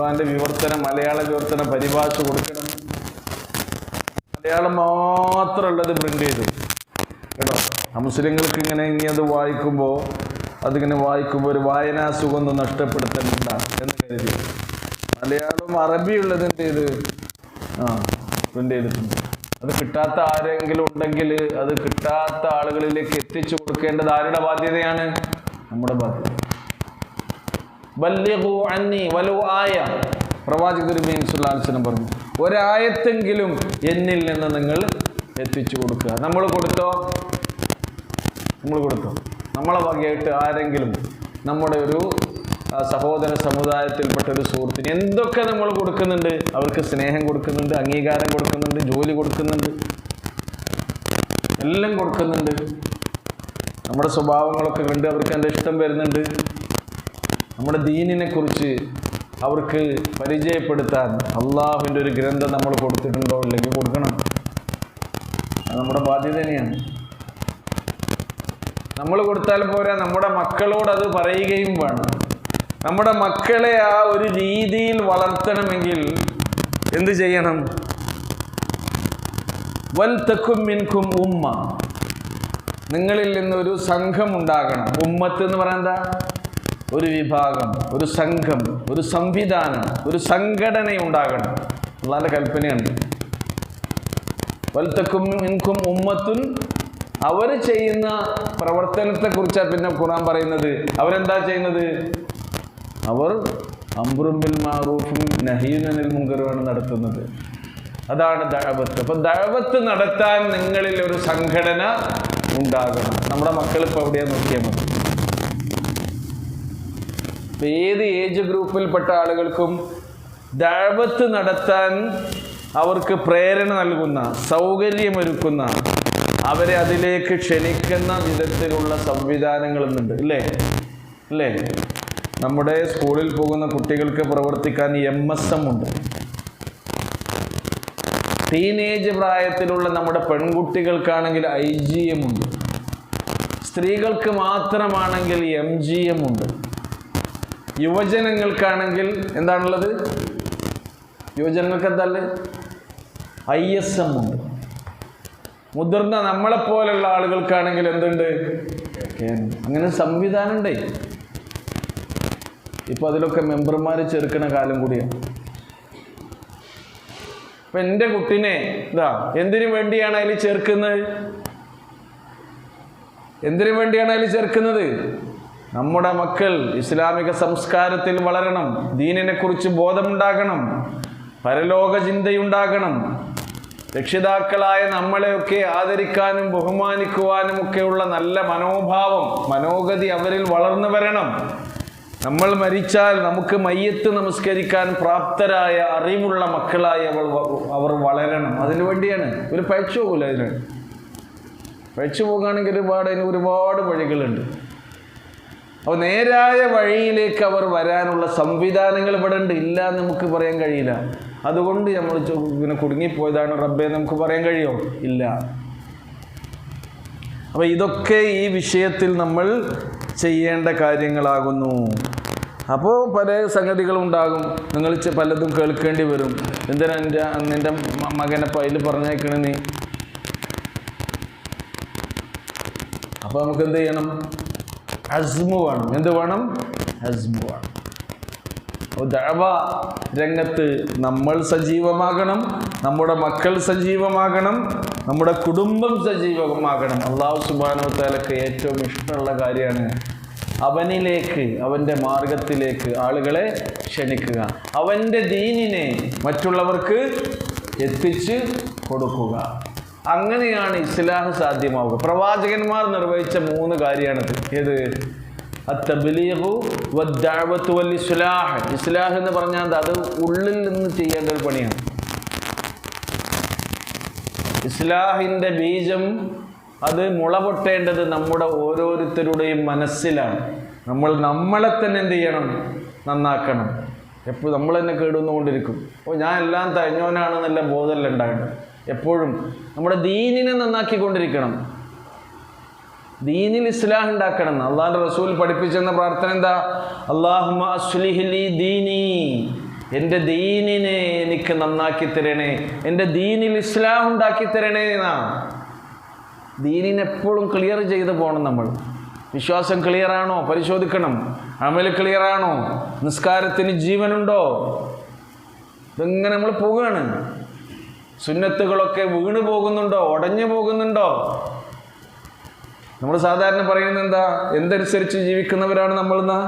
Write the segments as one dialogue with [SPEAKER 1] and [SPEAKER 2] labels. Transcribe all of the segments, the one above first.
[SPEAKER 1] ഖുർആന്റെ വിവർത്തനം, മലയാള വിവർത്തനം, പരിഭാഷ കൊടുക്കണം. മലയാളം മാത്രമുള്ളത് പ്രിന്റ് ചെയ്തു കേട്ടോ. മുസ്ലിങ്ങൾക്ക് ഇങ്ങനെ ഇനി അത് വായിക്കുമ്പോൾ ഒരു വായനാ സുഖം ഒന്നും നഷ്ടപ്പെടുത്തണ്ട എന്ന് കരുതി മലയാളവും അറബിയുള്ളത് എന്ത് ചെയ്ത് പ്രിന്റ് ചെയ്തിട്ടുണ്ട്. അത് കിട്ടാത്ത ആരെങ്കിലും ഉണ്ടെങ്കിൽ അത് കിട്ടാത്ത ആളുകളിലേക്ക് എത്തിച്ചു കൊടുക്കേണ്ടത് ആരുടെ ബാധ്യതയാണ്? നമ്മുടെ ബാധ്യത. ബല്ലിഗു അന്നി വലൗ ആയ, പ്രവാചകൻ തിരുമേനി സ്വല്ലല്ലാഹു അലൈഹി വസല്ലം പറഞ്ഞു, ഒരായത്തെങ്കിലും എന്നിൽ നിന്ന് നിങ്ങൾ എത്തിച്ചു കൊടുക്കുക. നമ്മൾ കൊടുത്തോ? നമ്മളെ വകയായിട്ട് ആരെങ്കിലും, നമ്മുടെ ഒരു സഹോദര സമുദായത്തിൽപ്പെട്ട ഒരു സുഹൃത്തിന് എന്തൊക്കെ നമ്മൾ കൊടുക്കുന്നുണ്ട്? അവർക്ക് സ്നേഹം കൊടുക്കുന്നുണ്ട്, അംഗീകാരം കൊടുക്കുന്നുണ്ട്, ജോലി കൊടുക്കുന്നുണ്ട്, എല്ലാം കൊടുക്കുന്നുണ്ട്. നമ്മുടെ സ്വഭാവങ്ങളൊക്കെ കണ്ട് അവർക്ക് എൻ്റെ ഇഷ്ടം വരുന്നുണ്ട്. നമ്മുടെ ദീനിനെ കുറിച്ച് അവർക്ക് പരിചയപ്പെടുത്താൻ അള്ളാഹുവിൻ്റെ ഒരു ഗ്രന്ഥം നമ്മൾ കൊടുത്തിട്ടുണ്ടോ? ഇല്ലെങ്കിൽ കൊടുക്കണം. അത് നമ്മുടെ ബാധ്യത തന്നെയാണ്. നമ്മൾ കൊടുത്താൽ പോരാ, നമ്മുടെ മക്കളോട് അത് പറയുകയും വേണം. നമ്മുടെ മക്കളെ ആ ഒരു രീതിയിൽ വളർത്തണമെങ്കിൽ എന്ത് ചെയ്യണം? വൽതകും മിൻകും ഉമ്മ, നിങ്ങളിൽ നിന്നൊരു സംഘം ഉണ്ടാകണം. ഉമ്മത്ത് എന്ന് പറയാൻ എന്താ? ഒരു വിഭാഗം, ഒരു സംഘം, ഒരു സംവിധാനം, ഒരു സംഘടന ഉണ്ടാകണം. അള്ളാന്റെ കൽപ്പനയാണ്. വൽതകും മിൻകും ഉമ്മത്തുൻ, അവർ ചെയ്യുന്ന പ്രവർത്തനത്തെ കുറിച്ചാണ് പിന്നെ ഖുർആൻ പറയുന്നത്. അവരെന്താ ചെയ്യുന്നത്? അവർ അംറും ബിൽ മഅറൂഫും നഹ്യുൻ അനിൽ മുൻകറുമാണ് നടത്തുന്നത്. അതാണ് ദഅവത്ത്. അപ്പൊ ദഅവത്ത് നടത്താൻ നിങ്ങളിൽ ഒരു സംഘടന ഉണ്ടാകണം. നമ്മുടെ മക്കൾ ഇപ്പൊ എവിടെയാ നോക്കിയാൽ മതി. ഏത് ഏജ് ഗ്രൂപ്പിൽപ്പെട്ട ആളുകൾക്കും ദഅവത്ത് നടത്താൻ അവർക്ക് പ്രേരണ നൽകുന്ന, സൗകര്യമൊരുക്കുന്ന, അവരെ അതിലേക്ക് ക്ഷണിക്കുന്ന വിധത്തിലുള്ള സംവിധാനങ്ങളൊന്നുണ്ട്. ഇല്ലേ? നമ്മുടെ സ്കൂളിൽ പോകുന്ന കുട്ടികൾക്ക് പ്രവർത്തിക്കാൻ MSM ഉണ്ട്. ടീനേജ് പ്രായത്തിലുള്ള നമ്മുടെ പെൺകുട്ടികൾക്കാണെങ്കിൽ IGM ഉണ്ട്. സ്ത്രീകൾക്ക് മാത്രമാണെങ്കിൽ MGM ഉണ്ട്. യുവജനങ്ങൾക്കാണെങ്കിൽ എന്താണുള്ളത്? യുവജനങ്ങൾക്ക് എന്താല്ലേ? ISM ഉണ്ട്. മുതിർന്ന നമ്മളെപ്പോലുള്ള ആളുകൾക്കാണെങ്കിൽ എന്തുണ്ട്? അങ്ങനെ സംവിധാനം ഉണ്ടേ. ഇപ്പൊ അതിലൊക്കെ മെമ്പർമാർ ചേർക്കുന്ന കാലം കൂടിയാണ്. ഇപ്പൊ എൻ്റെ കുട്ടിനെ എന്തിനു വേണ്ടിയാണ് അതിൽ ചേർക്കുന്നത്? നമ്മുടെ മക്കൾ ഇസ്ലാമിക സംസ്കാരത്തിൽ വളരണം, ദീനിനെ കുറിച്ച് ബോധമുണ്ടാകണം, പരലോക ചിന്തയുണ്ടാകണം, രക്ഷിതാക്കളായ നമ്മളെയൊക്കെ ആദരിക്കാനും ബഹുമാനിക്കുവാനും ഒക്കെയുള്ള നല്ല മനോഗതി അവരിൽ വളർന്നു വരണം. നമ്മൾ മരിച്ചാൽ നമുക്ക് മയ്യത്ത് നമസ്കരിക്കാൻ പ്രാപ്തരായ അറിവുള്ള മക്കളായി അവർ വളരണം. അതിനു വേണ്ടിയാണ്. ഒരു പഴിച്ചു പോകില്ല. പഴിച്ചു പോകുകയാണെങ്കിൽ ഒരുപാട് വഴികളുണ്ട്. അപ്പോൾ നേരായ വഴിയിലേക്ക് അവർ വരാനുള്ള സംവിധാനങ്ങൾ ഇവിടെ ഉണ്ട്. ഇല്ല എന്ന് നമുക്ക് പറയാൻ കഴിയില്ല. അതുകൊണ്ട് നമ്മൾ ഇങ്ങനെ കുടുങ്ങിപ്പോയതാണ് റബ്ബേ നമുക്ക് പറയാൻ കഴിയുമോ? ഇല്ല. അപ്പോൾ ഇതൊക്കെ ഈ വിഷയത്തിൽ നമ്മൾ ചെയ്യേണ്ട കാര്യങ്ങളാകുന്നു. അപ്പോൾ പല സംഗതികളുണ്ടാകും. നിങ്ങൾ പലതും കേൾക്കേണ്ടി വരും. എന്തിനാ നിൻ്റെ മകനെ പൈല് പറഞ്ഞേക്കണേ നീ? അപ്പോൾ നമുക്ക് എന്ത് ചെയ്യണം? അസ്മു വേണം. എന്ത് വേണം? അസ്മു വേണം. ദഅവ രംഗത്ത് നമ്മൾ സജീവമാകണം, നമ്മുടെ മക്കൾ സജീവമാകണം, നമ്മുടെ കുടുംബം സജീവമാകണം. അല്ലാഹു സുബ്ഹാനഹു വ തആലക്ക് ഏറ്റവും ഇഷ്ടമുള്ള കാര്യമാണ് അവനിലേക്ക്, അവൻ്റെ മാർഗത്തിലേക്ക് ആളുകളെ ക്ഷണിക്കുക, അവൻ്റെ ദീനിനെ മറ്റുള്ളവർക്ക് എത്തിച്ച് കൊടുക്കുക. അങ്ങനെയാണ് ഇസ്ലാഹ് സാധ്യമാവുക. പ്രവാചകന്മാർ നിർവഹിച്ച 3 കാര്യമാണിത്. ഏത്? അത്തബ്ലീഗു വദ്ദഅവത്തു വൽ ഇസ്ലാഹ്. ഇസ്ലാഹ് എന്ന് പറഞ്ഞാൽ അത് ഉള്ളിൽ നിന്ന് ചെയ്യേണ്ട ഒരു പണിയാണ്. ഇസ്ലാഹിൻ്റെ ബീജം അത് മുളപൊട്ടേണ്ടത് നമ്മുടെ ഓരോരുത്തരുടെയും മനസ്സിലാണ്. നമ്മളെ തന്നെ എന്ത് ചെയ്യണം? നന്നാക്കണം. എപ്പോഴും നമ്മൾ തന്നെ കേടുവന്നുകൊണ്ടിരിക്കും. അപ്പോൾ ഞാൻ എല്ലാം തഴഞ്ഞവനാണെന്നല്ല ബോധമല്ല ഉണ്ടാകേണ്ടത്. എപ്പോഴും നമ്മുടെ ദീനിനെ നന്നാക്കിക്കൊണ്ടിരിക്കണം. ദീനിൽ ഇസ്ലാഹ് ഉണ്ടാക്കണം. അള്ളാഹുവിൻ്റെ റസൂൽ പഠിപ്പിച്ചെന്ന പ്രാർത്ഥന എന്താ? അല്ലാഹുമ്മ അസ്ലിഹ് ലി ദീനി, എൻ്റെ ദീനിനെ എനിക്ക് നന്നാക്കി തരണേ, എൻ്റെ ദീനിൽ ഇസ്ലാം ഉണ്ടാക്കി തരണേ എന്നാണ്. ദീനിനെപ്പോഴും ക്ലിയർ ചെയ്ത് പോകണം. നമ്മൾ വിശ്വാസം ക്ലിയറാണോ പരിശോധിക്കണം, അമൽ ക്ലിയറാണോ, നിസ്കാരത്തിന് ജീവനുണ്ടോ, ഇതെങ്ങനെ നമ്മൾ പോവുകയാണ്. സുന്നത്തുകളൊക്കെ വീണ് പോകുന്നുണ്ടോ, ഉടഞ്ഞു പോകുന്നുണ്ടോ? നമ്മൾ സാധാരണ പറയുന്നത് എന്താ, എന്തനുസരിച്ച് ജീവിക്കുന്നവരാണ് നമ്മളെന്നാ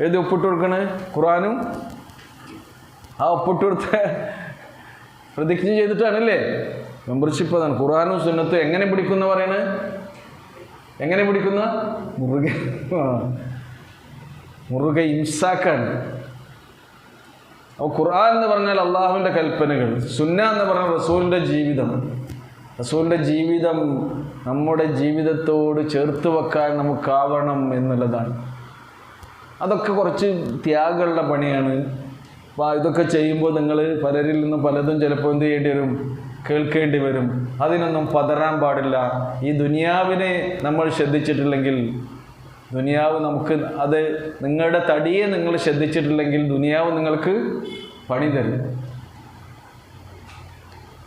[SPEAKER 1] എഴുതി ഒപ്പിട്ട് കൊടുക്കണേ. ഖുർആനും ആ ഒപ്പിട്ട് കൊടുത്ത പ്രതിജ്ഞ ചെയ്തിട്ടാണല്ലേ മെമ്പർഷിപ്പ്. അതാണ് ഖുർആനും സുന്നത്തും എങ്ങനെ പിടിക്കുന്ന പറയണേ, എങ്ങനെ പിടിക്കുന്ന മുറുകെ ഇംസാക്കാണ്. അപ്പോൾ ഖുർആൻ എന്ന് പറഞ്ഞാൽ അള്ളാഹുവിൻ്റെ കൽപ്പനകൾ, സുന്ന എന്ന് പറഞ്ഞാൽ റസൂലിൻ്റെ ജീവിതം. റസൂലിൻ്റെ ജീവിതം നമ്മുടെ ജീവിതത്തോട് ചേർത്ത് വെക്കാൻ നമുക്കാവണം എന്നുള്ളതാണ്. അതൊക്കെ കുറച്ച് ത്യാഗമുള്ള പണിയാണ്. അപ്പോൾ ഇതൊക്കെ ചെയ്യുമ്പോൾ നിങ്ങൾ പലരിൽ നിന്നും പലതും ചിലപ്പോൾ എന്ത് ചെയ്യേണ്ടി വരും, കേൾക്കേണ്ടി വരും. അതിനൊന്നും പതറാൻ പാടില്ല. ഈ ദുനിയാവിനെ നമ്മൾ ശ്രദ്ധിച്ചിട്ടില്ലെങ്കിൽ, ദുനിയാവ് നമുക്ക് അത് നിങ്ങളുടെ തടിയെ നിങ്ങൾ ശ്രദ്ധിച്ചിട്ടില്ലെങ്കിൽ ദുനിയാവ് നിങ്ങൾക്ക് പണി തരും.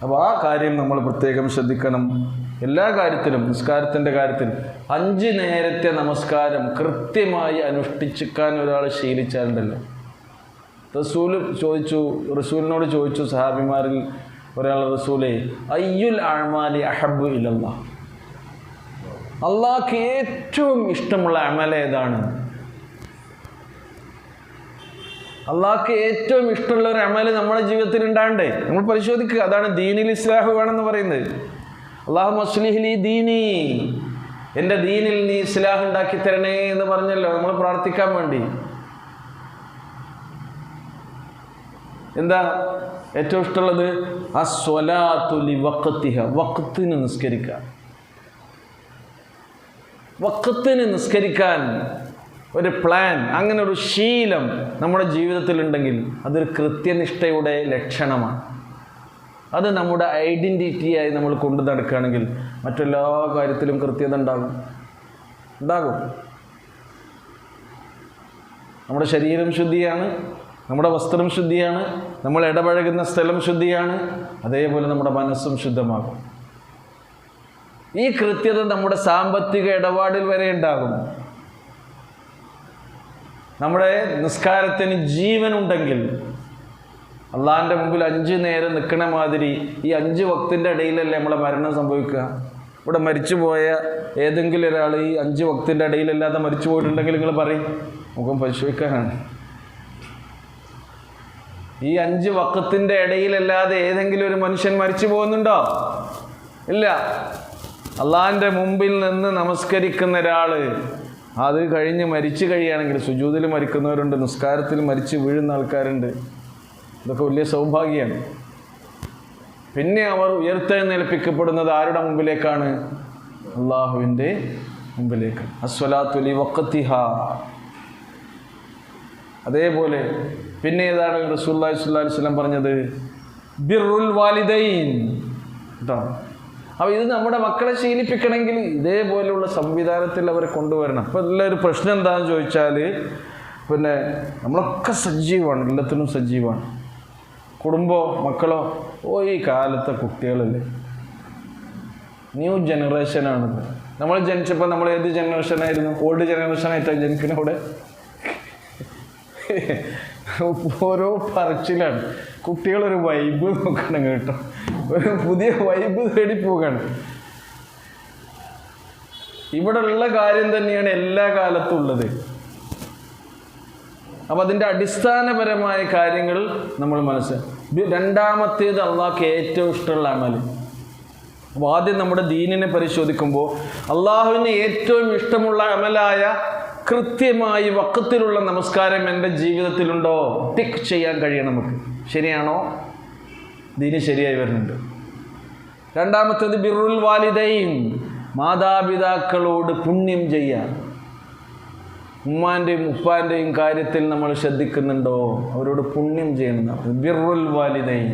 [SPEAKER 1] അപ്പോൾ ആ കാര്യം നമ്മൾ പ്രത്യേകം ശ്രദ്ധിക്കണം. എല്ലാ കാര്യത്തിലും, നിസ്കാരത്തിൻ്റെ കാര്യത്തിൽ 5 നേരത്തെ നമസ്കാരം കൃത്യമായി അനുഷ്ഠിച്ചിക്കാൻ ഒരാൾ ശീലിച്ചാലുണ്ടല്ലോ. റസൂലിനോട് ചോദിച്ചു സഹാബിമാരിൽ ഒരാൾ, റസൂലേ അയ്യുൽ അഅ്മാലി അഹബ്ബു ഇലല്ലാഹ്, അള്ളാഹ്ക്ക് ഏറ്റവും ഇഷ്ടമുള്ള അമൽ ഏതാണ്? അള്ളാഹ്ക്ക് ഏറ്റവും ഇഷ്ടമുള്ള ഒരു അമൽ നമ്മുടെ ജീവിതത്തിൽ ഉണ്ടാകണ്ടേ? നമ്മൾ പരിശോധിക്കുക. അതാണ് ദീനിൽ ഇസ്ലാഹ് വേണമെന്ന് പറയുന്നത്. അല്ലാഹുമ്മ അസ്ലിഹ് ലി ദീനി, എൻ്റെ ദീനിൽ നീ ഇസ്ലാഹ് ഉണ്ടാക്കി തരണേ എന്ന് പറഞ്ഞല്ലോ നമ്മൾ പ്രാർത്ഥിക്കാൻ വേണ്ടി. എന്താ ഏറ്റവും ഇഷ്ടമുള്ളത്? അസ്വലാത്തു ലി വഖ്തിഹ, വഖ്തിന് നിസ്കരിക്കുക. വഖ്തിന് നിസ്കരിക്കാൻ ഒരു പ്ലാൻ, അങ്ങനെ ഒരു ശീലം നമ്മുടെ ജീവിതത്തിലുണ്ടെങ്കിൽ അതൊരു കൃത്യനിഷ്ഠയുടെ ലക്ഷണമാണ്. അത് നമ്മുടെ ഐഡൻറ്റിറ്റിയായി നമ്മൾ കൊണ്ടു നടക്കുകയാണെങ്കിൽ മറ്റെല്ലാ കാര്യത്തിലും കൃത്യത ഉണ്ടാകും. നമ്മുടെ ശരീരം ശുദ്ധിയാണ്, നമ്മുടെ വസ്ത്രം ശുദ്ധിയാണ്, നമ്മൾ ഇടപഴകുന്ന സ്ഥലം ശുദ്ധിയാണ്, അതേപോലെ നമ്മുടെ മനസ്സും ശുദ്ധമാകും. ഈ കൃത്യത നമ്മുടെ സാമ്പത്തിക ഇടപാടിൽ വരെ ഉണ്ടാകും. നമ്മുടെ നിസ്കാരത്തിന് ജീവനുണ്ടെങ്കിൽ, അള്ളാഹിൻ്റെ മുമ്പിൽ 5 നേരം നിൽക്കണ മാതിരി ഈ 5 വക്തിൻ്റെ ഇടയിലല്ലേ നമ്മളെ മരണം സംഭവിക്കുക. ഇവിടെ മരിച്ചുപോയ ഏതെങ്കിലും ഒരാൾ ഈ 5 വക്തിൻ്റെ ഇടയിലല്ലാതെ മരിച്ചു പോയിട്ടുണ്ടെങ്കിൽ നിങ്ങൾ പറയും, മുഖം പരിശോധിക്കാനാണ്. ഈ 5 വക്തിൻ്റെ ഇടയിലല്ലാതെ ഏതെങ്കിലും ഒരു മനുഷ്യൻ മരിച്ചു പോകുന്നുണ്ടോ? ഇല്ല. അള്ളാഹിൻ്റെ മുമ്പിൽ നിന്ന് നമസ്കരിക്കുന്ന ഒരാൾ അത് കഴിഞ്ഞ് മരിച്ചു കഴിയുകയാണെങ്കിൽ, സുജൂദിൽ മരിക്കുന്നവരുണ്ട്, നിസ്കാരത്തിൽ മരിച്ച് വീഴുന്ന ആൾക്കാരുണ്ട്. ഇതൊക്കെ വലിയ സൗഭാഗ്യമാണ്. പിന്നെ അവർ ഉയർത്തെഴുന്നേൽപ്പിക്കപ്പെടുന്നത് ആരുടെ മുമ്പിലേക്കാണ്? അള്ളാഹുവിൻ്റെ മുമ്പിലേക്ക്. അസ്വലാത്തു ലി വഖ്തിഹ. അതേപോലെ പിന്നെ ഏതാണ് റസൂലുള്ളാഹി സ്വല്ലല്ലാഹു അലൈഹി വസല്ലം പറഞ്ഞത്? ബിർറുൽ വാലിദൈൻ. കേട്ടോ, അപ്പോൾ ഇത് നമ്മുടെ മക്കളെ ശീലിപ്പിക്കണമെങ്കിൽ ഇതേപോലെയുള്ള സംവിധാനത്തിൽ അവരെ കൊണ്ടുവരണം. അപ്പോൾ എല്ലാവരും പ്രശ്നം എന്താണെന്ന് ചോദിച്ചാൽ, പിന്നെ നമ്മളൊക്കെ സജീവമാണ്, എല്ലാത്തിനും സജീവമാണ്. കുടുംബമോ മക്കളോ ഈ കാലത്തെ കുട്ടികളല്ലേ, ന്യൂ ജനറേഷനാണിത്. നമ്മൾ ജനിച്ചപ്പോൾ നമ്മൾ ഏത് ജനറേഷനായിരുന്നു? ഓൾഡ് ജനറേഷനായിട്ടാണ് ജനിക്കുന്നവിടെ. ഓരോ പറച്ചിലാണ്. കുട്ടികളൊരു വൈബ് നോക്കണം കേട്ടോ, ഒരു പുതിയ വൈബ് തേടി പോവുകയാണ്. ഇവിടെ ഉള്ള കാര്യം തന്നെയാണ് എല്ലാ കാലത്തും ഉള്ളത്. അപ്പം അതിൻ്റെ അടിസ്ഥാനപരമായ കാര്യങ്ങൾ നമ്മൾ മനസ്സിലാക്കി. രണ്ടാമത്തേത് അള്ളാഹ്ക്ക് ഏറ്റവും ഇഷ്ടമുള്ള അമൽ. അപ്പോൾ ആദ്യം നമ്മുടെ ദീനിനെ പരിശോധിക്കുമ്പോൾ അള്ളാഹുവിന് ഏറ്റവും ഇഷ്ടമുള്ള അമലായ കൃത്യമായി വഖത്തിലുള്ള നമസ്കാരം എൻ്റെ ജീവിതത്തിലുണ്ടോ? ടിക്ക് ചെയ്യാൻ കഴിയണം നമുക്ക്. ശരിയാണോ? ദീന് ശരിയായി വരുന്നുണ്ട്. രണ്ടാമത്തേത് ബിർറുൽ വാലിദൈൻ, മാതാപിതാക്കളോട് പുണ്യം ചെയ്യാൻ. ഉമ്മാൻ്റെയും ഉപ്പാൻ്റെയും കാര്യത്തിൽ നമ്മൾ ശ്രദ്ധിക്കുന്നുണ്ടോ? അവരോട് പുണ്യം ചെയ്യണം. ബിർറുൽ വാലിദൈൻ.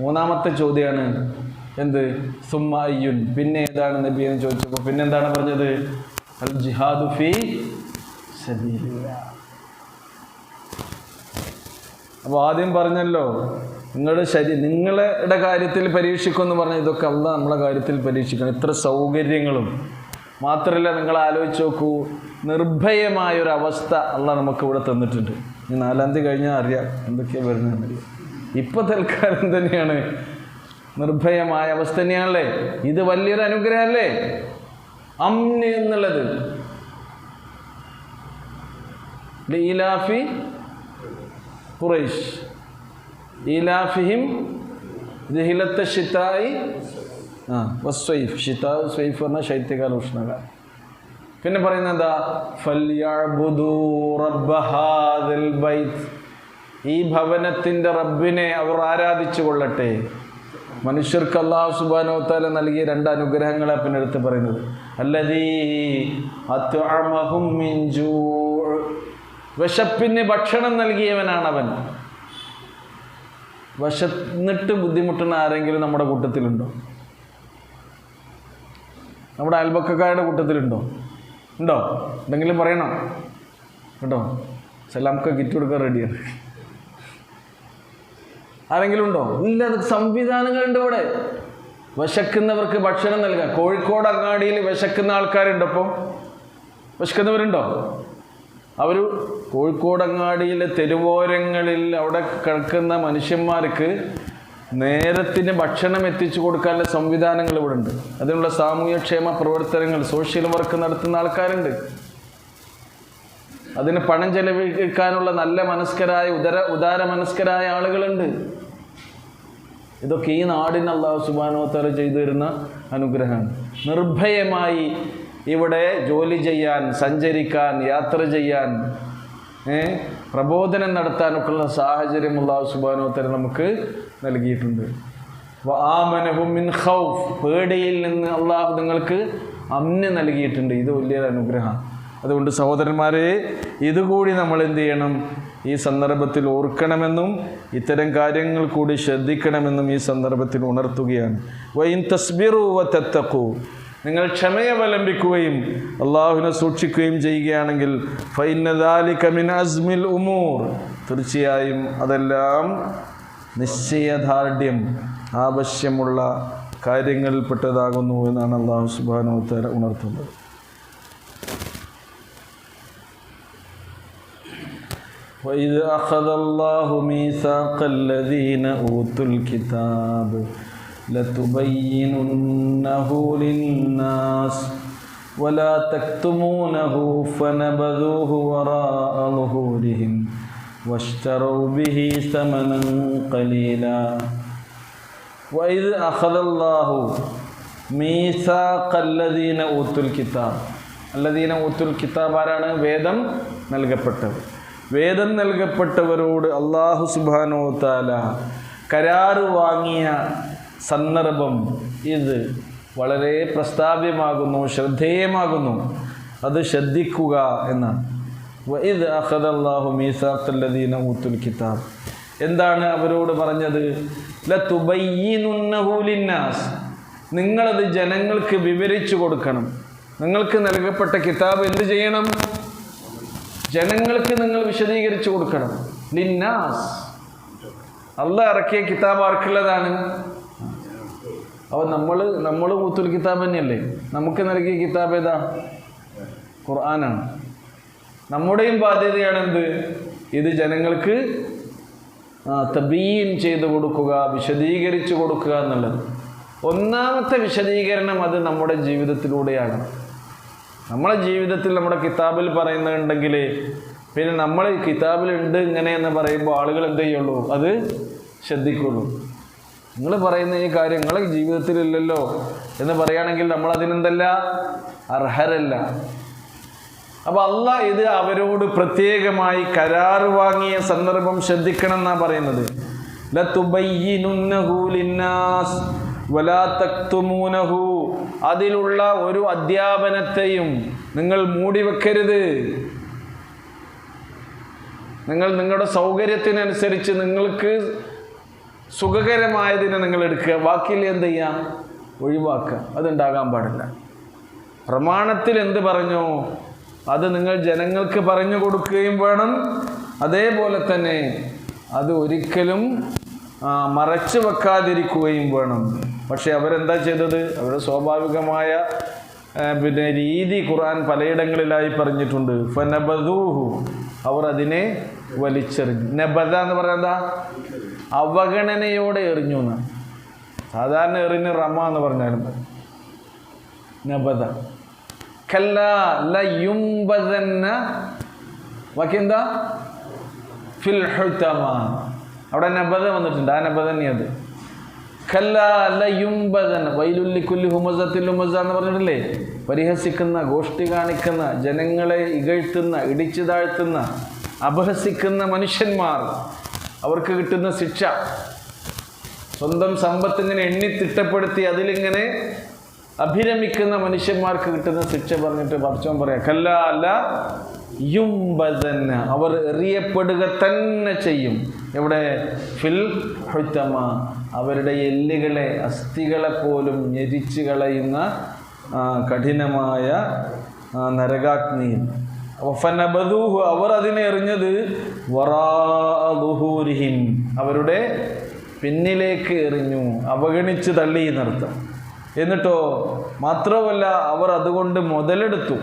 [SPEAKER 1] മൂന്നാമത്തെ ചോദ്യമാണ് എന്ത്? സുമ്മ അയ്യുൻ, പിന്നെ ഏതാണ് നബി എന്ന് ചോദിച്ചപ്പോൾ പിന്നെന്താണ് പറഞ്ഞത്? അൽ ജിഹാദു ഫീ സബീലില്ലാഹ്. അപ്പോൾ ആദ്യം പറഞ്ഞല്ലോ നിങ്ങളുടെ കാര്യത്തിൽ പരീക്ഷിക്കുമെന്ന് പറഞ്ഞാൽ ഇതൊക്കെ അള്ളാഹ് നമ്മളെ കാര്യത്തിൽ പരീക്ഷിക്കണം. ഇത്ര സൗകര്യങ്ങളും മാത്രമല്ല, നിങ്ങൾ ആലോചിച്ച് നോക്കൂ, നിർഭയമായൊരവസ്ഥ അള്ളാഹ് നമുക്ക് ഇവിടെ തന്നിട്ടുണ്ട്. ഇനി 4-ാം തീയതി കഴിഞ്ഞാൽ അറിയാം എന്തൊക്കെയാണ് വരുന്നതെന്നറിയാം. ഇപ്പോൾ തൽക്കാലം തന്നെയാണ് നിർഭയമായ അവസ്ഥ തന്നെയാണല്ലേ. ഇത് വലിയൊരു അനുഗ്രഹമല്ലേ അമ്ന് എന്നുള്ളത്. ലീലാഫി ഖുറൈശ് ഈലാഫിഹിം ദിഹിലത്തെ ഷിതായി വസ്വൈഫ്. ഷിതാ സ്വൈഫ് പറഞ്ഞാൽ ശൈത്യകാല ഉഷ്ണകാലം. പിന്നെ പറയുന്നത് എന്താ? ഫൽയഅ്ബുദൂ റബ്ബ ഹാദൽ ബൈത്ത്. ഈ ഭവനത്തിൻ്റെ റബ്ബിനെ അവർ ആരാധിച്ചു കൊള്ളട്ടെ. മനുഷ്യർക്ക് അല്ലാഹു സുബ്ഹാനഹു വ തആല നൽകിയ 2 അനുഗ്രഹങ്ങളെ പിന്നെ എടുത്ത് പറയുന്നത്. അല്ലദീ അത്അമഹും മിൻ ജൂ'. വിശപ്പിന് ഭക്ഷണം നൽകിയവനാണവൻ. വിശന്നിട്ട് ബുദ്ധിമുട്ടുന്ന ആരെങ്കിലും നമ്മുടെ കൂട്ടത്തിലുണ്ടോ? നമ്മുടെ അയൽപക്കക്കാരുടെ കൂട്ടത്തിലുണ്ടോ? ഉണ്ടോ? എന്തെങ്കിലും പറയണം കേട്ടോ. സലാംക്ക് കിറ്റ് കൊടുക്കാൻ റെഡിയാണ്. ആരെങ്കിലും ഉണ്ടോ? ഇല്ല. അത് സംവിധാനങ്ങളുണ്ട് ഇവിടെ. വിശക്കുന്നവർക്ക് ഭക്ഷണം നൽകാൻ. കോഴിക്കോട് അങ്ങാടിയിൽ വിശക്കുന്ന ആൾക്കാരുണ്ടോ? അപ്പോൾ വിശക്കുന്നവരുണ്ടോ? അവർ കോഴിക്കോട് അങ്ങാടിയിലെ തെരുവോരങ്ങളിൽ അവിടെ കിടക്കുന്ന മനുഷ്യന്മാർക്ക് നേരത്തിന് ഭക്ഷണം എത്തിച്ചു കൊടുക്കാനുള്ള സംവിധാനങ്ങൾ ഇവിടെ ഉണ്ട്. അതിനുള്ള സാമൂഹ്യക്ഷേമ പ്രവർത്തനങ്ങൾ, സോഷ്യൽ വർക്ക് നടത്തുന്ന ആൾക്കാരുണ്ട്. അതിന് പണം ചെലവഴിക്കാനുള്ള നല്ല മനസ്കരായ ഉദാര മനസ്കരായ ആളുകളുണ്ട്. ഇതൊക്കെ ഈ നാടിന് അല്ലാഹു സുബ്ഹാനഹു വ തആല ചെയ്തു തരുന്ന അനുഗ്രഹമാണ്. നിർഭയമായി ഇവിടെ ജോലി ചെയ്യാൻ, സഞ്ചരിക്കാൻ, യാത്ര ചെയ്യാൻ, പ്രബോധനം നടത്താനൊക്കെയുള്ള സാഹചര്യം അല്ലാഹു സുബ്ഹാനഹു വ തആല നമുക്ക് നൽകിയിട്ടുണ്ട്. വആമനഹും മിൻ ഖൗഫ്. പേടിയിൽ നിന്ന് അല്ലാഹു നിങ്ങൾക്ക് അമ്ന് നൽകിയിട്ടുണ്ട്. ഇത് വലിയൊരു അനുഗ്രഹം. അതുകൊണ്ട് സഹോദരന്മാരെ, ഇതുകൂടി നമ്മൾ എന്ത് ചെയ്യണം? ഈ സന്ദർഭത്തിൽ ഓർക്കണമെന്നും ഇത്തരം കാര്യങ്ങൾ കൂടി ശ്രദ്ധിക്കണമെന്നും ഈ സന്ദർഭത്തിൽ ഉണർത്തുകയാണ്. വഇൻ തസ്ബിറു വതത്തഖു. നിങ്ങൾ ക്ഷമയവലംബിക്കുകയും അള്ളാഹുവിനെ സൂക്ഷിക്കുകയും ചെയ്യുകയാണെങ്കിൽ ഫഇന്ന ദാലിക മിൻ അസ്മിൽ ഉമൂർ. തീർച്ചയായും അതെല്ലാം നിശ്ചയദാർഢ്യം ആവശ്യമുള്ള കാര്യങ്ങളിൽപ്പെട്ടതാകുന്നു എന്നാണ് അല്ലാഹു സുബ്ഹാനഹു വ തആല ഉണർത്തുന്നത്. وَإِذْ أَخَذَ اللَّهُ مِيثَاقَ الَّذِينَ أُوتُوا الْكِتَابَ لَتُبَيِّنُنَّهُ لِلنَّاسِ وَلَا تَكْتُمُونَهُ فَنَبَذُوهُ وَرَاءَ ظُهُورِهِمْ وَاشْتَرَوْا بِهِ ثَمَنًا قَلِيلًا. وَإِذْ أَخَذَ اللَّهُ مِيثَاقَ الَّذِينَ أُوتُوا الْكِتَابَ. الَّذِينَ أُوتُوا الْكِتَابَ ആരാണ്? വേദം നൽകപ്പെട്ടവർ. വേദം നൽകപ്പെട്ടവരോട് അല്ലാഹു സുബ്ഹാനഹു വ തആല കരാറ് വാങ്ങിയ സന്ദർഭം ഇത് വളരെ പ്രസ്താവ്യമാകുന്നു, ശ്രദ്ധേയമാകുന്നു. അത് ശ്രദ്ധിക്കുക എന്നാണ്. വഇദ് അഖദല്ലാഹു മീസാഖല്ലദീന ഊത്തുൽ കിതാബ്. എന്താണ് അവരോട് പറഞ്ഞത്? ലതുബയ്യിനുന്നഹു ലിന്നാസ്. നിങ്ങളത് ജനങ്ങൾക്ക് വിവരിച്ചു കൊടുക്കണം. നിങ്ങൾക്ക് നൽകപ്പെട്ട കിതാബ് എന്ത് ചെയ്യണം? ജനങ്ങൾക്ക് നിങ്ങൾ വിശദീകരിച്ചു കൊടുക്കണം. ലിന്നാസ്. അല്ലാഹ് ഇറക്കിയ കിതാബ് ആർക്കുള്ളതാണ്? അപ്പോൾ നമ്മൾ ഊത്തുൽ കിതാബ് തന്നെയല്ലേ. നമുക്ക് നൽകിയ കിതാബ് ഏതാ? ഖുർആനാണ്. നമ്മുടെയും ബാധ്യതയാണ് എന്ത്? ഇത് ജനങ്ങൾക്ക് തബീൻ ചെയ്തു കൊടുക്കുക, വിശദീകരിച്ചു കൊടുക്കുക എന്നുള്ളത്. ഒന്നാമത്തെ വിശദീകരണം അത് നമ്മുടെ ജീവിതത്തിലൂടെയാണ്. നമ്മളെ ജീവിതത്തിൽ നമ്മുടെ കിതാബിൽ പറയുന്നുണ്ടെങ്കിൽ പിന്നെ നമ്മൾ കിതാബിലുണ്ട് ഇങ്ങനെയെന്ന് പറയുമ്പോൾ ആളുകൾ എന്ത് ചെയ്യുള്ളൂ? അത് ശ്രദ്ധിക്കുള്ളൂ. നിങ്ങൾ പറയുന്ന ഈ കാര്യം നിങ്ങളെ ജീവിതത്തിലില്ലല്ലോ എന്ന് പറയുകയാണെങ്കിൽ നമ്മൾ അതിനെന്തല്ല? അർഹരല്ല. അപ്പോൾ അല്ലാഹ് ഇത് അവരോട് പ്രത്യേകമായി കരാർ വാങ്ങിയ സന്ദർഭം ശ്രദ്ധിക്കണം എന്നാണ് പറയുന്നത്. ലതുബയ്യിനുന്നഹു ലിന്നാസ് വലാ തക്തുമൂനഹു. അതിലുള്ള ഒരു അധ്യാപനത്തെയും നിങ്ങൾ മൂടിവെക്കരുത്. നിങ്ങൾ നിങ്ങളുടെ സൗകര്യത്തിനനുസരിച്ച് നിങ്ങൾക്ക് സുഖകരമായതിനെ നിങ്ങൾ എടുക്കുക, ബാക്കിയിൽ എന്ത് ചെയ്യുക? ഒഴിവാക്കുക. അതുണ്ടാകാൻ പാടില്ല. പ്രമാണത്തിൽ എന്ത് പറഞ്ഞോ അത് നിങ്ങൾ ജനങ്ങൾക്ക് പറഞ്ഞു കൊടുക്കുകയും വേണം. അതേപോലെ തന്നെ അത് ഒരിക്കലും മറച്ചു വെക്കാതിരിക്കുകയും വേണം. പക്ഷെ അവരെന്താ ചെയ്തത്? അവരുടെ സ്വാഭാവികമായ രീതി ഖുർആൻ പലയിടങ്ങളിലായി പറഞ്ഞിട്ടുണ്ട്. ഫനബദൂഹു, അവർ അതിനെ വലിച്ചെറിഞ്ഞു. നബദ എന്ന് പറയുന്നത് അവഗണനയോടെ എറിഞ്ഞു എന്നാണ്. സാധാരണ എറിഞ്ഞ് റമ എന്ന് പറഞ്ഞാലും നബദ. കല്ലാ ലയുംബദന്ന, ബാക്കി എന്താ? ഫിൽ ഹുതമ. അവിടെ നബദ വന്നിട്ടുണ്ട്. ആ നബദ തന്നെയത്. കല്ലാ ലയുംബദന്ന വൈലുൽ ലികുല്ലി ഹുമസത്തിൽ ലുമസ എന്ന് പറഞ്ഞിട്ടില്ലേ? പരിഹസിക്കുന്ന, ഗോഷ്ഠി കാണിക്കുന്ന, ജനങ്ങളെ ഇകഴ്ത്തുന്ന, ഇടിച്ചു താഴ്ത്തുന്ന, അപഹസിക്കുന്ന മനുഷ്യന്മാർ, അവർക്ക് കിട്ടുന്ന ശിക്ഷ. സ്വന്തം സമ്പത്തിങ്ങനെ എണ്ണി തിട്ടപ്പെടുത്തി അതിലിങ്ങനെ അഭിരമിക്കുന്ന മനുഷ്യന്മാർക്ക് കിട്ടുന്ന ശിക്ഷ പറഞ്ഞിട്ട് പടച്ചോൻ പറയാം, കല്ലാ ലയുംബദന്ന, അവർ എറിയപ്പെടുക തന്നെ ചെയ്യും. എവിടെ? ഫിൽ ഹുതമ, അവരുടെ എല്ലുകളെ, അസ്ഥികളെ പോലും ഞെരിച്ചു കളയുന്ന കഠിനമായ നരകാഗ്നിയിൽ. ഫനബദൂഹു, അവർ അതിനെ എറിഞ്ഞത് വറാഅ ദുഹൂരിഹിം, അവരുടെ പിന്നിലേക്ക് എറിഞ്ഞു, അവഗണിച്ച് തള്ളി എന്നർത്ഥം. എന്നിട്ടോ മാത്രമല്ല, അവർ അതുകൊണ്ട് മുതലെടുത്തു.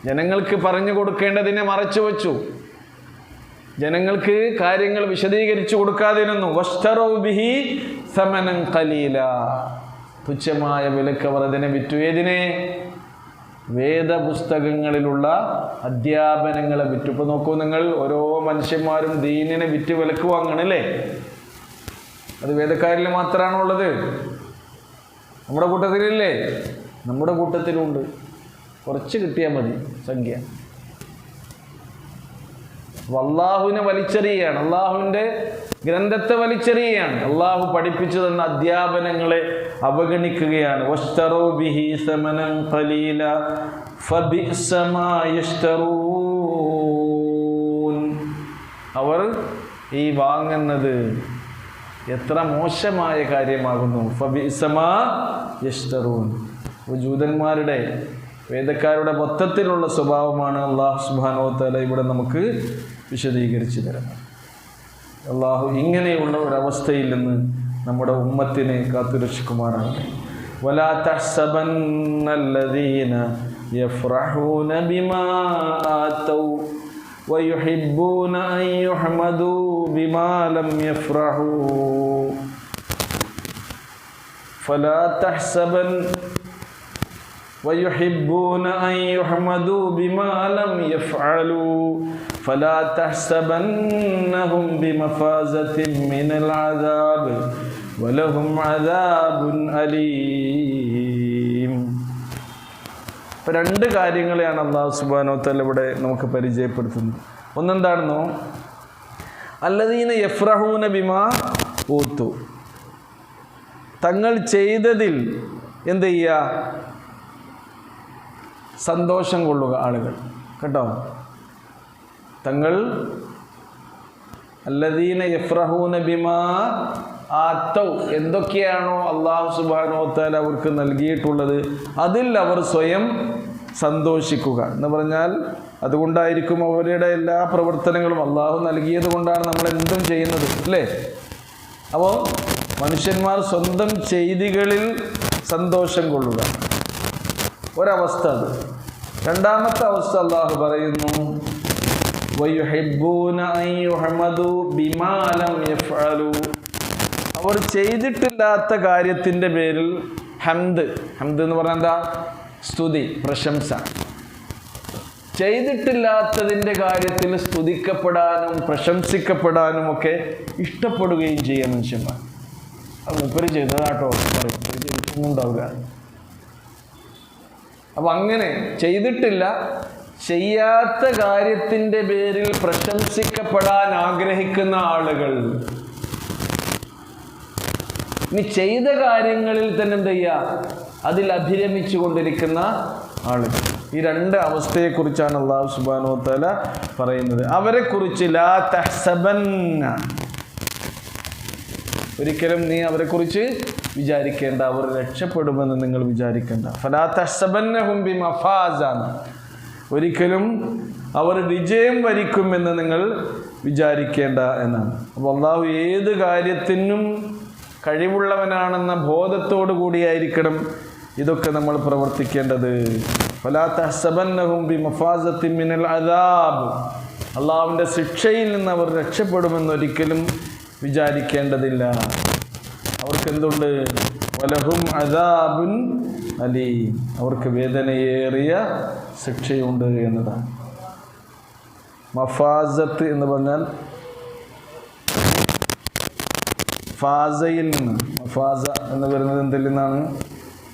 [SPEAKER 1] ജനങ്ങൾക്ക് പറഞ്ഞു കൊടുക്കേണ്ടതിനെ മറച്ചു വച്ചു, ജനങ്ങൾക്ക് കാര്യങ്ങൾ വിശദീകരിച്ചു കൊടുക്കാതിരുന്നു. വഷ്തറൗ ബിഹി സമനൻ ഖലീല, തുച്ഛമായ വിലക്ക് അവർ അതിനെ വിറ്റു. ഏതിനെ? വേദപുസ്തകങ്ങളിലുള്ള അധ്യാപനങ്ങളെ വിറ്റു. ഇപ്പൊ നോക്കൂ നിങ്ങൾ, ഓരോ മനുഷ്യന്മാരും ദീനിനെ വിറ്റ് വിലക്ക് വാങ്ങണല്ലേ? അത് വേദക്കാരിൽ മാത്രമാണോ ഉള്ളത്? നമ്മുടെ കൂട്ടത്തിലില്ലേ? നമ്മുടെ കൂട്ടത്തിലുണ്ട്. കുറച്ച് കിട്ടിയാൽ മതി സംഖ്യ. അള്ളാഹുവിനെ വലിച്ചെറിയുകയാണ്, അള്ളാഹുവിൻ്റെ ഗ്രന്ഥത്തെ വലിച്ചെറിയുകയാണ്, അള്ളാഹു പഠിപ്പിച്ചു തന്ന അധ്യാപനങ്ങളെ അവഗണിക്കുകയാണ്. വഷ്തറൂ ബിഹി സമനൻ ഖലീല ഫബിഅസ മാ യഷ്തറൂൻ, അവർ ഈ വാങ്ങുന്നത് എത്ര മോശമായ കാര്യമാകുന്നു. ഫബിഅസ മാ യഷ്തറൂൻ, ജൂതന്മാരുടെ, വേദക്കാരുടെ മൊത്തത്തിലുള്ള സ്വഭാവമാണ് അല്ലാഹു സുബ്ഹാനഹു വ തആല ഇവിടെ നമുക്ക് വിശദീകരിച്ചു തരുന്നത്. അള്ളാഹു ഇങ്ങനെയുള്ള ഒരവസ്ഥയിൽ നിന്ന് നമ്മുടെ ഉമ്മത്തിനെ കാത്തുരക്ഷിക്കുമാറാകട്ടെ. വലാ തഹ്സബന്നല്ലദീന യഫ്റഹൂന ബിമാ ആതൗ വയുഹിബ്ബൂന അൻ യുഹ്മദൂ ബിമാ ലം യഫ്റഹൂ ഫലാ തഹ്സബൻ ويحبون أن يحمدوا بما لم يفعلوا فلا تحسبنهم بمفازة من العذاب ولهم عذاب أليم. രണ്ട് കാര്യങ്ങളെയാണ് അല്ലാഹു സുബ്ഹാനഹു വ തആല ഇവിടെ നമുക്ക് പരിചയപ്പെടുത്തുന്നത്. ഒന്നെന്താണെന്നോ? അല്ലദീന യഫ്റഹൂന ബിമാ ഊതു, തങ്ങൾ ചെയ്തതിൽ എന്ത് ചെയ്യുക? സന്തോഷം കൊള്ളുക ആളുകൾ, കേട്ടോ. തങ്ങൾ അല്ലദീന യഫ്റഹൂന ബിമാ ആതൗ, എന്തൊക്കെയാണോ അല്ലാഹു സുബ്ഹാനഹു വ തആല അവർക്ക് നൽകിയിട്ടുള്ളത് അതിൽ അവർ സ്വയം സന്തോഷിക്കുക എന്ന് പറഞ്ഞാൽ, അതുകൊണ്ടായിരിക്കും അവരുടെ എല്ലാ പ്രവർത്തനങ്ങളും അല്ലാഹു നൽകിയത് കൊണ്ടാണ് നമ്മൾ എന്തും ചെയ്യുന്നത്, അല്ലേ? അപ്പോൾ മനുഷ്യന്മാർ സ്വന്തം ചെയ്തികളിൽ സന്തോഷം കൊള്ളുക, ഒരവസ്ഥ അത്. രണ്ടാമത്തെ അവസ്ഥ അല്ലാഹു പറയുന്നു, വയുഹിബ്ബൂന അൻ യുഹ്മദൂ ബിമാ ലം യഫ്അലൂ, അവർ ചെയ്തിട്ടില്ലാത്ത കാര്യത്തിൻ്റെ പേരിൽ ഹംദ്, ഹംദ് എന്ന് പറഞ്ഞാൽ എന്താ? സ്തുതി, പ്രശംസ. ചെയ്തിട്ടില്ലാത്തതിൻ്റെ കാര്യത്തിൽ സ്തുതിക്കപ്പെടാനും പ്രശംസിക്കപ്പെടാനും ഒക്കെ ഇഷ്ടപ്പെടുകയും ചെയ്യുക മനുഷ്യന്മാർ. അത് മൂപ്പര് ചെയ്തതാട്ടോ പറയും, ഒന്നും ഉണ്ടാവില്ല. അപ്പം അങ്ങനെ ചെയ്തിട്ടില്ല, ചെയ്യാത്ത കാര്യത്തിൻ്റെ പേരിൽ പ്രശംസിക്കപ്പെടാൻ ആഗ്രഹിക്കുന്ന ആളുകൾ, ഇനി ചെയ്ത കാര്യങ്ങളിൽ തന്നെ എന്ത് ചെയ്യുക? അതിൽ അഭിരമിച്ചു കൊണ്ടിരിക്കുന്ന ആളുകൾ. ഈ രണ്ട് അവസ്ഥയെക്കുറിച്ചാണ് അല്ലാഹു സുബ്ഹാനഹു വ തആല പറയുന്നത്. അവരെക്കുറിച്ച് ലാ തഹ്സബന്ന, ഒരിക്കലും നീ അവരെക്കുറിച്ച് വിചാരിക്കേണ്ട, അവർ രക്ഷപ്പെടുമെന്ന് നിങ്ങൾ വിചാരിക്കേണ്ട. ഫലാ തഹ്സബന്നഹും ബിമഫാസ, ഒരിക്കലും അവർ വിജയം വരിക്കുമെന്ന് നിങ്ങൾ വിചാരിക്കേണ്ട എന്നാണ്. അപ്പോൾ അള്ളാഹു ഏത് കാര്യത്തിനും കഴിവുള്ളവനാണെന്ന ബോധത്തോടു കൂടിയായിരിക്കണം ഇതൊക്കെ നമ്മൾ പ്രവർത്തിക്കേണ്ടത്. ഫലാ തഹ്സബന്നഹും ബിമഫാസത്തിൻ മിനൽ അദാബ്, അള്ളാഹുവിൻ്റെ ശിക്ഷയിൽ നിന്ന് അവർ രക്ഷപ്പെടുമെന്നൊരിക്കലും വിചാരിക്കേണ്ടതില്ല. അവർക്കെന്തുണ്ട്? വലഹും അദാബുൻ അലീം, അവർക്ക് വേദനയേറിയ ശിക്ഷയുണ്ട് എന്നതാണ്. മഫാസത്ത് എന്ന് പറഞ്ഞാൽ ഫാസയിൽ നിന്ന്, മഫാസ എന്ന് വരുന്നത് എന്തിൽ നിന്നാണ്?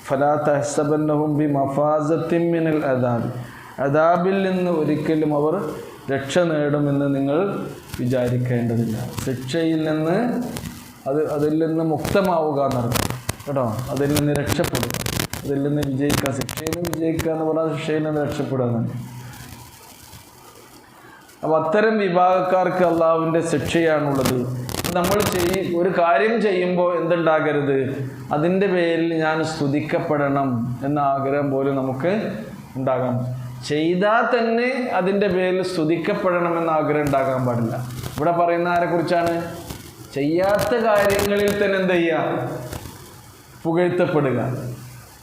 [SPEAKER 1] ഫലാ തഹ്സബന്നഹും ബി മഫാസത്തിൻ മിനൽ അദാബ്, അദാബിൽ നിന്ന് ഒരിക്കലും അവർ രക്ഷ നേടുമെന്ന് നിങ്ങൾ വിചാരിക്കേണ്ടതില്ല. ശിക്ഷയിൽ നിന്ന് അതിൽ നിന്ന് മുക്തമാവുക എന്നർത്ഥം കേട്ടോ. അതിൽ നിന്ന് രക്ഷപ്പെടുക, അതിൽ നിന്ന് വിജയിക്കുക. ശിക്ഷയിൽ നിന്ന് വിജയിക്കുക എന്ന് പറഞ്ഞാൽ ശിക്ഷയിൽ നിന്ന് രക്ഷപ്പെടുക എന്നാണ്. അപ്പോൾ അത്തരം വിഭാഗക്കാർക്ക് അള്ളാഹുവിൻ്റെ ശിക്ഷയാണുള്ളത്. നമ്മൾ ഒരു കാര്യം ചെയ്യുമ്പോൾ എന്തുണ്ടാകരുത്? അതിൻ്റെ പേരിൽ ഞാൻ സ്തുതിക്കപ്പെടണം എന്ന ആഗ്രഹം പോലും നമുക്ക് ഉണ്ടാകാം. ചെയ്താൽ തന്നെ അതിൻ്റെ പേരിൽ സ്തുതിക്കപ്പെടണം എന്ന ആഗ്രഹം ഉണ്ടാകാൻ പാടില്ല. ഇവിടെ പറയുന്ന ആരെക്കുറിച്ചാണ്? ചെയ്യാത്ത കാര്യങ്ങളിൽ തന്നെ എന്ത് ചെയ്യുക? പുകഴ്ത്തപ്പെടുക.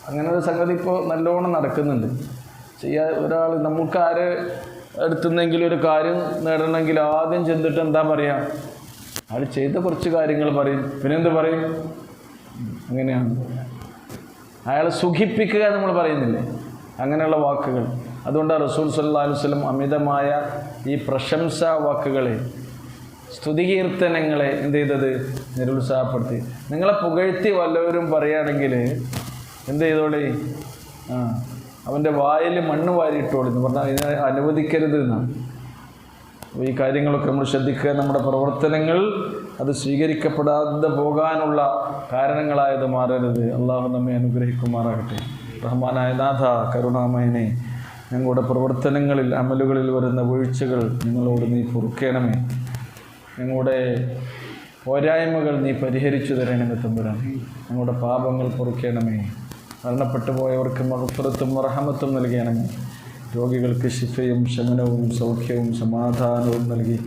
[SPEAKER 1] അങ്ങനെ ഒരു സംഗതി ഇപ്പോൾ നല്ലോണം നടക്കുന്നുണ്ട്. ഒരാൾ നമുക്ക് അടുത്തുനിന്നെങ്കിലും ഒരു കാര്യം നേടണമെങ്കിൽ ആദ്യം ചെന്നിട്ട് എന്താ പറയുക? അയാൾ ചെയ്ത കുറച്ച് കാര്യങ്ങൾ പറയും, പിന്നെന്ത് പറയും? അങ്ങനെയാണ് അയാളെ സുഖിപ്പിക്കുക നമ്മൾ പറയുന്നില്ലേ, അങ്ങനെയുള്ള വാക്കുകൾ. അതുകൊണ്ടാണ് റസൂൽ സല്ലല്ലാഹു അലൈഹി വസല്ലം അമിതമായ ഈ പ്രശംസാ വാക്കുകളെ, സ്തുതികീർത്തനങ്ങളെ എന്ത് ചെയ്തത്? നിരുത്സാഹപ്പെടുത്തി. നിങ്ങളെ പുകഴ്ത്തി വല്ലവരും പറയുകയാണെങ്കിൽ എന്ത് ചെയ്തോളി? അവൻ്റെ വായിൽ മണ്ണ് വാരിയിട്ടോളി എന്ന് പറഞ്ഞാൽ ഇതിനെ അനുവദിക്കരുത് എന്നാണ്. അപ്പോൾ ഈ കാര്യങ്ങളൊക്കെ നമ്മൾ ശ്രദ്ധിക്കുക. നമ്മുടെ പ്രവർത്തനങ്ങൾ അത് സ്വീകരിക്കപ്പെടാതെ പോകാനുള്ള കാരണങ്ങളായത് മാറരുത്. അള്ളാഹു നമ്മെ അനുഗ്രഹിക്കുമാറാകട്ടെ. റഹ്മാനായ നാഥ, കരുണാമയനെ, ഞങ്ങളുടെ പ്രവർത്തനങ്ങളിൽ അമലുകളിൽ വരുന്ന വീഴ്ചകൾ നിങ്ങളോട് നീ പൊറുക്കണമേ. ഞങ്ങളുടെ പോരായ്മകൾ നീ പരിഹരിച്ചു തരണമേ തമ്പുരാനെ. ഞങ്ങളുടെ പാപങ്ങൾ പൊറുക്കണമേ. മരണപ്പെട്ടു പോയവർക്ക് മഗ്ഫിറത്തും റഹ്മത്തും നൽകണമേ. രോഗികൾക്ക് ശിഫയും ശമനവും സൗഖ്യവും സമാധാനവും നൽകി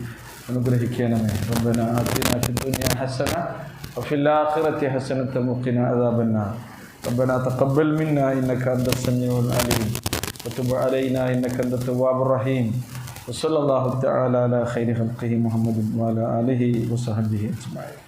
[SPEAKER 1] അനുഗ്രഹിക്കണമേ. റബ്ബനാ ആതിനാ ഫിദ്ദുനിയാ ഹസന വഫിൽ ആഖിറതി ഹസനത വഖിനാ അദാബന്നാർ. റബ്ബനാ തഖബ്ബൽ മിന്നാ ഇന്നക അൻതസ് സമീഉൽ അലീം വതുബ് അലൈനാ ഇന്നക അൻതത് തവ്വാബുർ റഹീം. വസല്ലല്ലാഹു തആല അലാ ഖൈരി ഖൽഖിഹി മുഹമ്മദിൻ വഅലാ ആലിഹി വസഹ്ബിഹി അജ്മഈൻ.